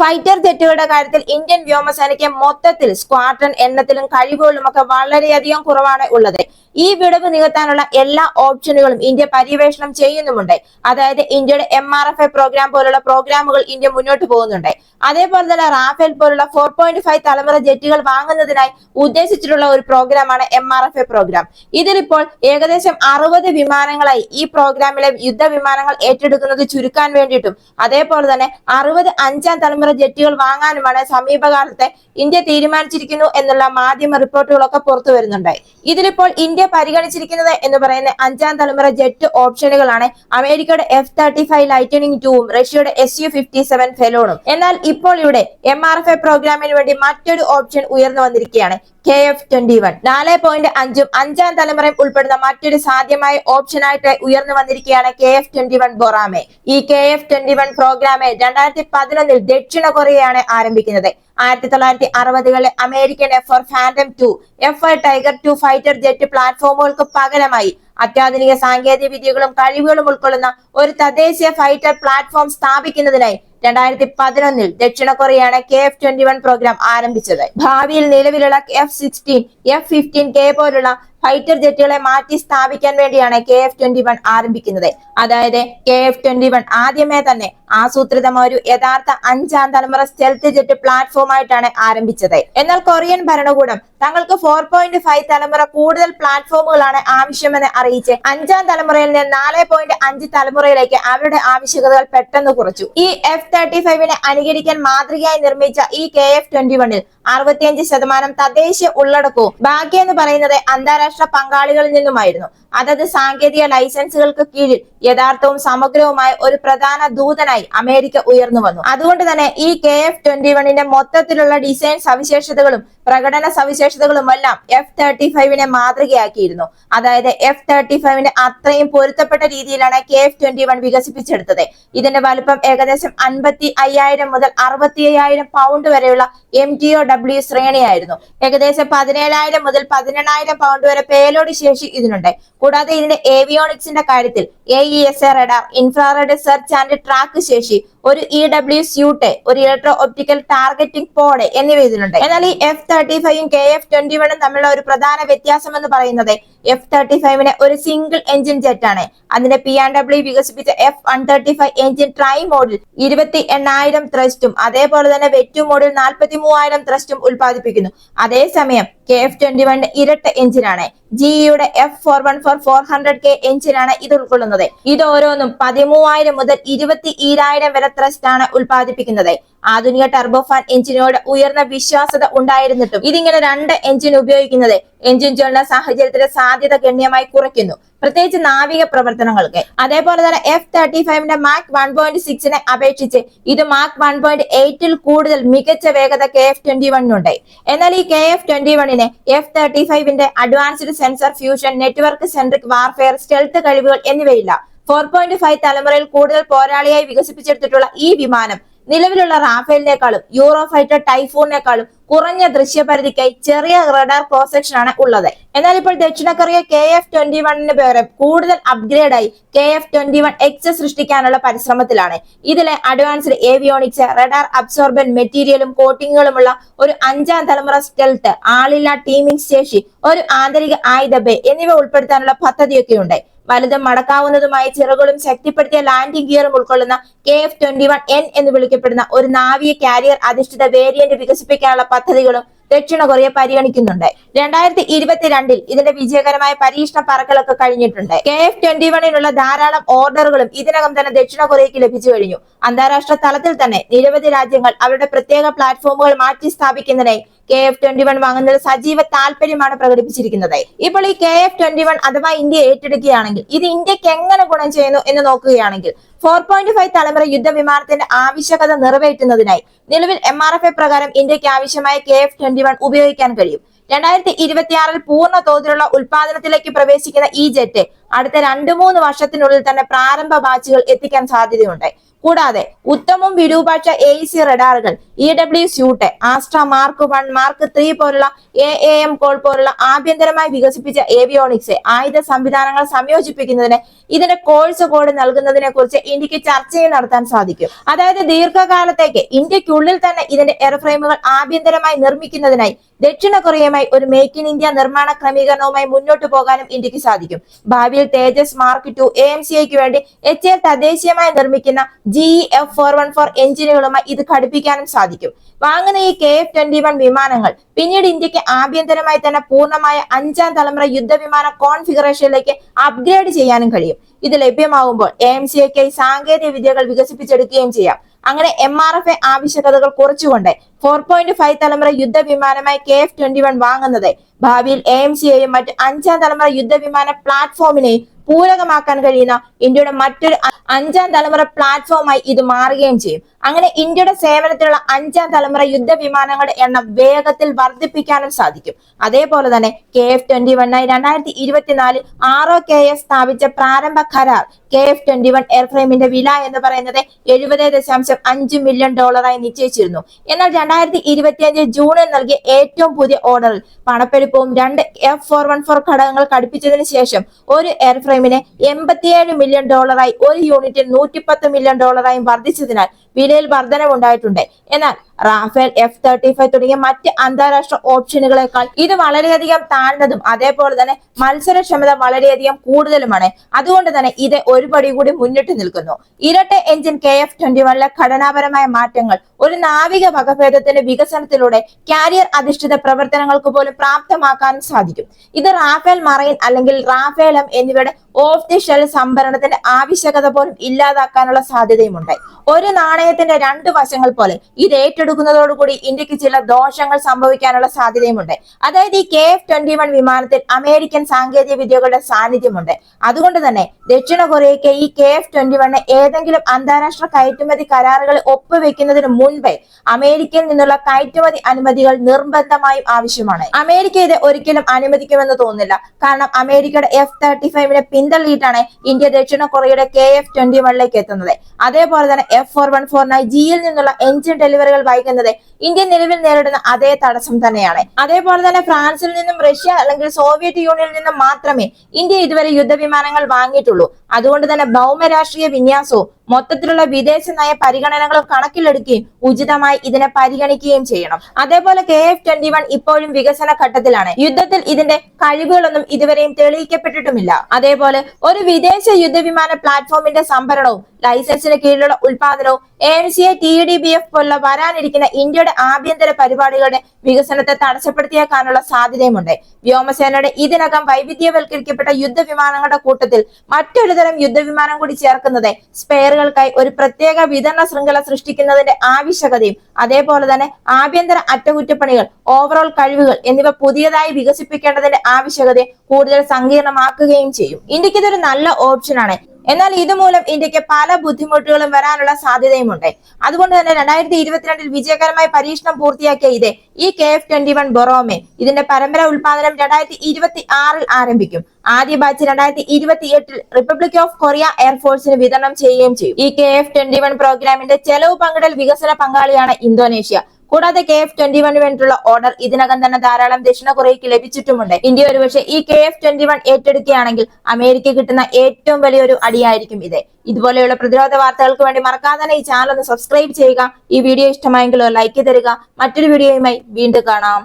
Fighter ജെറ്റുകളുടെ കാര്യത്തിൽ Indian വ്യോമസേനയ്ക്ക് മൊത്തത്തിൽ squadron എണ്ണത്തിലും കഴിവുകളിലും ഒക്കെ വളരെയധികം കുറവാണ് ഉള്ളത്. ഈ വിടവ് നികത്താനുള്ള എല്ലാ ഓപ്ഷനുകളും ഇന്ത്യ പര്യവേഷണം ചെയ്യുന്നുമുണ്ട്. അതായത് ഇന്ത്യയുടെ MRFA പ്രോഗ്രാം പോലുള്ള പ്രോഗ്രാമുകൾ ഇന്ത്യ മുന്നോട്ട് പോകുന്നുണ്ട്. അതേപോലെ തന്നെ റാഫേൽ പോലുള്ള 4.5 തലമുറ ജെറ്റുകൾ വാങ്ങുന്നതിനായി ഉദ്ദേശിച്ചിട്ടുള്ള ഒരു പ്രോഗ്രാമാണ് MRFA പ്രോഗ്രാം. ഇതിലിപ്പോൾ ഏകദേശം 60 വിമാനങ്ങളായി ഈ പ്രോഗ്രാമിലെ യുദ്ധവിമാനങ്ങൾ ഏറ്റെടുക്കുന്നത് ചുരുക്കാൻ വേണ്ടിയിട്ടും അതേപോലെ തന്നെ 60 അഞ്ചാം തലമുറ ജെറ്റുകൾ വാങ്ങാനുമാണ് സമീപകാലത്തെ ഇന്ത്യ തീരുമാനിച്ചിരിക്കുന്നു എന്നുള്ള മാധ്യമ റിപ്പോർട്ടുകളൊക്കെ പുറത്തു വരുന്നുണ്ട്. ഇതിലിപ്പോൾ ഇന്ത്യ പരിഗണിച്ചിരിക്കുന്നത് എന്ന് പറയുന്ന അഞ്ചാം തലമുറ ജെറ്റ് ഓപ്ഷനുകളാണ് അമേരിക്കയുടെ F-35 ലൈറ്റനിങ് 2ഉം റഷ്യയുടെ Su-57 ഫെലോണും. എന്നാൽ ഇപ്പോൾ ഇവിടെ MRFA പ്രോഗ്രാമിന് വേണ്ടി മറ്റൊരു ഓപ്ഷൻ ഉയർന്നു വന്നിരിക്കുകയാണ്. KF-21 4.5ഉം അഞ്ചാം തലമുറയും ഉൾപ്പെടുന്ന മറ്റൊരു സാധ്യമായ ഓപ്ഷനായിട്ട് ഉയർന്നു വന്നിരിക്കുകയാണ് KF-21 ബൊറാമെ. ഈ KF-21 പ്രോഗ്രാം 2011 ദക്ഷിണ കൊറിയയാണ് ആരംഭിക്കുന്നത്. 1960കളിലെ American F-4 phantom 2, F-5 tiger 2 fighter jet പ്ലാറ്റ്ഫോമുകൾക്ക് പകരമായി അത്യാധുനിക സാങ്കേതിക വിദ്യകളും കഴിവുകളും ഉൾക്കൊള്ളുന്ന ഒരു തദ്ദേശീയ ഫൈറ്റർ പ്ലാറ്റ്ഫോം സ്ഥാപിക്കുന്നതിനായി 2011 ദക്ഷിണ കൊറിയയാണ് KF-21 പ്രോഗ്രാം ആരംഭിച്ചത്. ഭാവിയിൽ നിലവിലുള്ള F-16, F-15K പോലുള്ള ഫൈറ്റർ ജെറ്റുകളെ മാറ്റി സ്ഥാപിക്കാൻ വേണ്ടിയാണ് KF-21 ആരംഭിക്കുന്നത്. അതായത് KF-21 ആദ്യമേ തന്നെ ആസൂത്രിതമായ ഒരു യഥാർത്ഥ അഞ്ചാം തലമുറ സ്റ്റെൽത്ത് ജെറ്റ് പ്ലാറ്റ്ഫോം ആയിട്ടാണ് ആരംഭിച്ചത്. എന്നാൽ കൊറിയൻ ഭരണകൂടം തങ്ങൾക്ക് 4.5 തലമുറ കൂടുതൽ പ്ലാറ്റ്ഫോമുകളാണ് ആവശ്യമെന്ന് അറിയിച്ച് അഞ്ചാം തലമുറയിൽ നിന്ന് 4.5 തലമുറയിലേക്ക് അവരുടെ ആവശ്യകതകൾ പെട്ടെന്ന് കുറച്ചു. ഈ F-35നെ അനുകരിക്കാൻ മാതൃകയായി നിർമ്മിച്ച ഈ KF-21ൽ 65% തദ്ദേശീയ ഉള്ളടക്കവും ബാക്കിയെന്ന് പറയുന്നത് അന്താരാഷ്ട്ര പങ്കാളികളിൽ നിന്നുമായിരുന്നു. അതത് സാങ്കേതിക ലൈസൻസുകൾക്ക് കീഴിൽ യഥാർത്ഥവും സമഗ്രവുമായ ഒരു പ്രധാന ദൂതനായി അമേരിക്ക ഉയർന്നു വന്നു. അതുകൊണ്ട് തന്നെ ഈ KF-21ന്റെ മൊത്തത്തിലുള്ള ഡിസൈൻ സവിശേഷതകളും പ്രകടന സവിശേഷതകളുമെല്ലാം F-35നെ മാതൃകയാക്കിയിരുന്നു. അതായത് F-35ന്റെ അത്രയും പൊരുത്തപ്പെട്ട രീതിയിലാണ് KF-21 വികസിപ്പിച്ചെടുത്തത്. ഇതിന്റെ വലുപ്പം ഏകദേശം 55,000 മുതൽ 65,000 പൗണ്ട് വരെയുള്ള MTOW ശ്രേണിയായിരുന്നു. ഏകദേശം 17,000 മുതൽ 18,000 പൗണ്ട് വരെ പേലോഡ് ശേഷി ഇതിനുണ്ട്. കൂടാതെ ഇതിന്റെ ഏവിയോണിക്സിന്റെ കാര്യത്തിൽ AESA radar, infrared search and track ശേഷി, ഒരു EW സ്യൂട്ട്, ഒരു ഇലക്ട്രോ ഒപ്റ്റിക്കൽ ടാർഗറ്റിംഗ് പോഡ് എന്നിവ ഇതിലുണ്ട്. എന്നാൽ ഈ F-35ഉം KF-21ഉം തമ്മിലുള്ള ഒരു പ്രധാന വ്യത്യാസം എന്ന് പറയുന്നത് F-35ന് ഒരു സിംഗിൾ എഞ്ചിൻ ജെറ്റ് ആണ്. അതിന്റെ P&W വികസിപ്പിച്ച F-135 എഞ്ചിൻ ട്രൈ മോഡിൽ 28,000 ത്രസ്റ്റും അതേപോലെ തന്നെ വെറ്റു മോഡിൽ 43,000 ത്രസ്റ്റും ഉൽപ്പാദിപ്പിക്കുന്നു. അതേസമയം KF-21 ഇരട്ട എഞ്ചിനാണ്. GEയുടെ F-414-400K എഞ്ചിനാണ് ഇത് ഉൾക്കൊള്ളുന്നത്. ഇത് ഓരോന്നും 13,000 മുതൽ 22,000 വരെ ത്രസ്റ്റ് ആണ് ഉൽപ്പാദിപ്പിക്കുന്നത്. ആധുനിക ടർബോഫാൻ എഞ്ചിനോട് ഉയർന്ന വിശ്വാസത ഉണ്ടായിരുന്നിട്ടും ഇതിങ്ങനെ രണ്ട് എഞ്ചിൻ ഉപയോഗിക്കുന്നത് എഞ്ചിൻ ജ്വലന സാഹചര്യത്തിലെ സാധ്യത ഗണ്യമായി കുറയ്ക്കുന്നു, പ്രത്യേകിച്ച് നാവിക പ്രവർത്തനങ്ങൾക്ക്. അതേപോലെ തന്നെ F-35ന്റെ Mach 1.6നെ അപേക്ഷിച്ച് ഇത് Mach 1.8ൽ കൂടുതൽ മികച്ച വേഗത KF-21നുണ്ട്. എന്നാൽ ഈ KF-21ന് F-35ന്റെ advanced sensor fusion, network centric warfare, stealth കഴിവുകൾ എന്നിവയില്ല. 4.5 തലമുറയിൽ കൂടുതൽ പോരാളിയായി വികസിപ്പിച്ചെടുത്തിട്ടുള്ള ഈ വിമാനം നിലവിലുള്ള റാഫേലിനേക്കാളും യൂറോ ഫൈറ്റർ ടൈഫൂണിനേക്കാളും കുറഞ്ഞ ദൃശ്യപരിധിക്കായി ചെറിയ റഡാർ ക്രോസ് സെക്ഷൻ ആണ് ഉള്ളത്. എന്നാൽ ഇപ്പോൾ ദക്ഷിണ കൊറിയ KF-21ന് പകരം കൂടുതൽ അപ്ഗ്രേഡ് ആയി KF-21X സൃഷ്ടിക്കാനുള്ള പരിശ്രമത്തിലാണ്. ഇതിലെ അഡ്വാൻസ്ഡ് ഏവിയോണിക്സ്, റഡാർ അബ്സോർബൻ മെറ്റീരിയലും കോട്ടിങ്ങുകളുമുള്ള ഒരു അഞ്ചാം തലമുറ സ്റ്റെൽത്ത്, ആളില്ലാ ടീമിംഗ് ശേഷി, ഒരു ആന്തരിക ആയുധ ബേ എന്നിവ ഉൾപ്പെടുത്താനുള്ള പദ്ധതിയൊക്കെയുണ്ട്. വലുതും മടക്കാവുന്നതുമായ ചിറകുകളും ശക്തിപ്പെടുത്തിയ ലാൻഡിംഗ് ഗിയറും ഉൾക്കൊള്ളുന്ന KF-21N എന്ന് വിളിക്കപ്പെടുന്ന ഒരു നാവിക കാരിയർ അധിഷ്ഠിത വേരിയന്റ് വികസിപ്പിക്കാനുള്ള പദ്ധതികളും ദക്ഷിണ കൊറിയ പരിഗണിക്കുന്നുണ്ട്. 2022ൽ ഇതിന്റെ വിജയകരമായ പരീക്ഷണ പറക്കലൊക്കെ കഴിഞ്ഞിട്ടുണ്ട്. KF-21നുള്ള ധാരാളം ഓർഡറുകളും ഇതിനകം തന്നെ ദക്ഷിണ കൊറിയയ്ക്ക് ലഭിച്ചു കഴിഞ്ഞു. അന്താരാഷ്ട്ര തലത്തിൽ തന്നെ നിരവധി രാജ്യങ്ങൾ അവരുടെ പ്രത്യേക പ്ലാറ്റ്ഫോമുകൾ മാറ്റി സ്ഥാപിക്കുന്നതിനായി KF-21 വാങ്ങുന്നതിൽ സജീവ താല്പര്യമാണ് പ്രകടിപ്പിച്ചിരിക്കുന്നത്. ഇപ്പോൾ ഈ KF-21 അഥവാ ഇന്ത്യ ഏറ്റെടുക്കുകയാണെങ്കിൽ ഇത് ഇന്ത്യക്ക് എങ്ങനെ ഗുണം ചെയ്യുന്നു എന്ന് നോക്കുകയാണെങ്കിൽ 4.5 തലമുറ യുദ്ധവിമാനത്തിന്റെ ആവശ്യകത നിറവേറ്റുന്നതിനായി നിലവിൽ MRFA പ്രകാരം ഇന്ത്യക്ക് ആവശ്യമായ KF-21 ഉപയോഗിക്കാൻ കഴിയും. 2026ൽ പൂർണ്ണ തോതിലുള്ള ഉൽപാദനത്തിലേക്ക് പ്രവേശിക്കുന്ന ഈ ജെറ്റ് അടുത്ത 2-3 വർഷത്തിനുള്ളിൽ തന്നെ പ്രാരംഭ ബാച്ചുകൾ എത്തിക്കാൻ സാധ്യതയുണ്ട്. കൂടാതെ ഉത്തമം വിരൂപാക്ഷ AEC റഡാറുകൾ, EW suite, Astra mark 1, mark 3 പോലുള്ള AAM കോൾ പോലുള്ള ആഭ്യന്തരമായി വികസിപ്പിച്ച ഏവിയോണിക്സ് ആയുധ സംവിധാനങ്ങൾ സംയോജിപ്പിക്കുന്നതിന് ഇതിന്റെ കോഴ്സ് കോഡ് നൽകുന്നതിനെ കുറിച്ച് ഇന്ത്യക്ക് ചർച്ചയും നടത്താൻ സാധിക്കും. അതായത് ദീർഘകാലത്തേക്ക് ഇന്ത്യക്കുള്ളിൽ തന്നെ ഇതിന്റെ എയർഫ്രെയിമുകൾ ആഭ്യന്തരമായി നിർമ്മിക്കുന്നതിനായി ദക്ഷിണ കൊറിയയുമായി ഒരു മേക്ക് ഇൻ ഇന്ത്യ നിർമ്മാണ ക്രമീകരണവുമായി മുന്നോട്ട് പോകാനും ഇന്ത്യക്ക് സാധിക്കും. ഭാവിയിൽ തേജസ് മാർക്ക് 2 AMCIക്ക് വേണ്ടി HAL തദ്ദേശീയമായി നിർമ്മിക്കുന്ന GE-F414 എഞ്ചിനുകളുമായി ഇത് ഘടിപ്പിക്കാനും സാധിക്കും. വാങ്ങുന്ന ഈ KF-21 വിമാനങ്ങൾ പിന്നീട് ഇന്ത്യക്ക് ആഭ്യന്തരമായി തന്നെ പൂർണ്ണമായ 5ാം തലമുറ യുദ്ധവിമാന കോൺഫിഗറേഷനിലേക്ക് അപ്ഗ്രേഡ് ചെയ്യാനും കഴിയും. ഇത് ലഭ്യമാകുമ്പോൾ AMCIക്കായി സാങ്കേതിക വിദ്യകൾ വികസിപ്പിച്ചെടുക്കുകയും ചെയ്യാം. അങ്ങനെ MRFA ആവശ്യകതകൾ കുറച്ചുകൊണ്ട് 4.5 തലമുറ യുദ്ധവിമാനമായി KF-21 വാങ്ങുന്നത് ഭാവിയിൽ AMCIയെയും മറ്റ് 5ാം തലമുറ യുദ്ധവിമാന പ്ലാറ്റ്ഫോമിനെയും പൂരകമാക്കാൻ കഴിയുന്ന ഇന്ത്യയുടെ മറ്റൊരു 5ാം തലമുറ പ്ലാറ്റ്ഫോമായി ഇത് മാറുകയും ചെയ്യും. അങ്ങനെ ഇന്ത്യയുടെ സേവനത്തിലുള്ള 5ാം തലമുറ യുദ്ധവിമാനങ്ങളുടെ എണ്ണം വേഗത്തിൽ വർദ്ധിപ്പിക്കാനും സാധിക്കും. അതേപോലെ തന്നെ KF-21 2024 ROKS സ്ഥാപിച്ച പ്രാരംഭ കരാർ KF-21 എയർഫ്രെയിമിന്റെ വില എന്ന് പറയുന്നത് $70.5 മില്യൺ നിശ്ചയിച്ചിരുന്നു. എന്നാൽ 2025 ജൂണിൽ നൽകിയ ഏറ്റവും പുതിയ ഓർഡറിൽ പണപ്പെരുപ്പവും 2 F414 ഘടകങ്ങൾ ഘടിപ്പിച്ചതിന് ശേഷം ഒരു എയർഫ്രെയിമിന് $87 മില്യൺ, ഒരു യൂണിറ്റിൽ $110 മില്യൺ വർദ്ധിച്ചതിനാൽ വിലയിൽ വർധനവുണ്ടായിട്ടുണ്ട്. എന്നാൽ റാഫേൽ, F-35 തുടങ്ങിയ മറ്റ് അന്താരാഷ്ട്ര ഓപ്ഷനുകളെക്കാൾ ഇത് വളരെയധികം താഴ്ന്നതും അതേപോലെ തന്നെ മത്സരക്ഷമത വളരെയധികം കൂടുതലുമാണ്. അതുകൊണ്ട് തന്നെ ഇത് ഒരു പടി കൂടി മുന്നിട്ട് നിൽക്കുന്നു. ഇരട്ട എഞ്ചിൻ KF-21 ഘടനാപരമായ മാറ്റങ്ങൾ ഒരു നാവിക വകഭേദത്തിന്റെ വികസനത്തിലൂടെ കാരിയർ അധിഷ്ഠിത പ്രവർത്തനങ്ങൾക്ക് പോലും പ്രാപ്തമാക്കാനും സാധിക്കും. ഇത് റാഫേൽ മറൈൻ അല്ലെങ്കിൽ റാഫേൽ M എന്നിവയുടെ ഓഫ് ദി ഷെൽഫ് സംഭരണത്തിന്റെ ആവശ്യകത പോലും ഇല്ലാതാക്കാനുള്ള സാധ്യതയുമുണ്ട്. ഒരു നാണയത്തിന്റെ 2 വശങ്ങൾ പോലെ ഇത് ഏറ്റെടുക്കുന്നതോടുകൂടി ഇന്ത്യക്ക് ചില ദോഷങ്ങൾ സംഭവിക്കാനുള്ള സാധ്യതയുമുണ്ട്. അതായത് ഈ KF-21 വിമാനത്തിൽ അമേരിക്കൻ സാങ്കേതിക വിദ്യകളുടെ സാന്നിധ്യമുണ്ട്. അതുകൊണ്ട് തന്നെ ദക്ഷിണ കൊറിയയ്ക്ക് ഈ KF-21 ഏതെങ്കിലും അന്താരാഷ്ട്ര കയറ്റുമതി കരാറുകൾ ഒപ്പുവെക്കുന്നതിന് മുൻപേ അമേരിക്കയിൽ നിന്നുള്ള കയറ്റുമതി അനുമതികൾ നിർബന്ധമായും ആവശ്യമാണ്. അമേരിക്ക ഇത് ഒരിക്കലും അനുവദിക്കുമെന്ന് തോന്നുന്നില്ല. കാരണം അമേരിക്കയുടെ F-35 പിന്തള്ളിയിട്ടാണ് ഇന്ത്യ ദക്ഷിണ കൊറിയയുടെ KF-21 എത്തുന്നത്. അതേപോലെ തന്നെ F414 GE നിന്നുള്ള എഞ്ചിൻ ഡെലിവറികൾ വൈകുന്നത് ഇന്ത്യ നിലവിൽ നേരിടുന്ന അതേ തടസ്സം തന്നെയാണ്. അതേപോലെ തന്നെ ഫ്രാൻസിൽ നിന്നും റഷ്യ അല്ലെങ്കിൽ സോവിയറ്റ് യൂണിയനിൽ നിന്നും മാത്രമേ ഇന്ത്യ ഇതുവരെ യുദ്ധവിമാനങ്ങൾ വാങ്ങിയിട്ടുള്ളൂ. അതുകൊണ്ട് തന്നെ ഭൗമരാഷ്ട്രീയ വിന്യാസവും മൊത്തത്തിലുള്ള വിദേശ നയ പരിഗണനകളും കണക്കിലെടുക്കുകയും ഉചിതമായി ഇതിനെ പരിഗണിക്കുകയും ചെയ്യണം. അതേപോലെ KF-21 ഇപ്പോഴും വികസന ഘട്ടത്തിലാണ്. യുദ്ധത്തിൽ ഇതിന്റെ കഴിവുകളൊന്നും ഇതുവരെയും തെളിയിക്കപ്പെട്ടിട്ടുമില്ല. അതേപോലെ ഒരു വിദേശ യുദ്ധവിമാന പ്ലാറ്റ്ഫോമിന്റെ സംഭരണവും ലൈസൻസിന് കീഴിലുള്ള ഉൽപാദനവും AMCI TDBF പോലുള്ള വരാനിരിക്കുന്ന ഇന്ത്യയുടെ ആഭ്യന്തര പരിപാടികളുടെ വികസനത്തെ തടസ്സപ്പെടുത്തിയേക്കാനുള്ള സാധ്യതയുമുണ്ട്. വ്യോമസേനയുടെ ഇതിനകം വൈവിധ്യവൽക്കരിക്കപ്പെട്ട യുദ്ധവിമാനങ്ങളുടെ കൂട്ടത്തിൽ മറ്റൊരു തരം യുദ്ധവിമാനം കൂടി ചേർക്കുന്നത് സ്പെയറുകൾക്കായി ഒരു പ്രത്യേക വിതരണ ശൃംഖല സൃഷ്ടിക്കുന്നതിന്റെ ആവശ്യകതയും അതേപോലെ തന്നെ ആഭ്യന്തര അറ്റകുറ്റപ്പണികൾ, ഓവറോൾ കഴിവുകൾ എന്നിവ പുതിയതായി വികസിപ്പിക്കേണ്ടതിന്റെ ആവശ്യകതയെ കൂടുതൽ സങ്കീർണമാക്കുകയും ചെയ്യും. ഇന്ത്യക്ക് ഇതൊരു നല്ല ഓപ്ഷനാണ്. എന്നാൽ ഇതുമൂലം ഇന്ത്യക്ക് പല ബുദ്ധിമുട്ടുകളും വരാനുള്ള സാധ്യതയുമുണ്ട്. അതുകൊണ്ട് തന്നെ 2022 വിജയകരമായി പരീക്ഷണം പൂർത്തിയാക്കിയ ഈ KF-21 ബൊറോമെ ഇതിന്റെ പരമ്പര ഉൽപാദനം 2026 ആരംഭിക്കും. ആദ്യ ബാച്ച് 2028 റിപ്പബ്ലിക് ഓഫ് കൊറിയ എയർഫോഴ്സിന് വിതരണം ചെയ്യുകയും ചെയ്യും. ഈ KF-21 പ്രോഗ്രാമിന്റെ ചെലവ് പങ്കിടൽ വികസന പങ്കാളിയാണ് ഇന്തോനേഷ്യ. കൂടാതെ KF-21 വേണ്ടിയുള്ള ഓർഡർ ഇതിനകം തന്നെ ധാരാളം ദക്ഷിണ കൊറിയയ്ക്ക് ലഭിച്ചിട്ടുമുണ്ട്. ഇന്ത്യ ഒരുപക്ഷെ ഈ KF-21 ഏറ്റെടുക്കുകയാണെങ്കിൽ അമേരിക്ക കിട്ടുന്ന ഏറ്റവും വലിയൊരു അടിയായിരിക്കും ഇത്. ഇതുപോലെയുള്ള പ്രതിരോധ വാർത്തകൾക്ക് വേണ്ടി മറക്കാതെ തന്നെ ഈ ചാനൽ ഒന്ന് സബ്സ്ക്രൈബ് ചെയ്യുക. ഈ വീഡിയോ ഇഷ്ടമായെങ്കിൽ ലൈക്ക് തരിക. മറ്റൊരു വീഡിയോയുമായി വീണ്ടും കാണാം.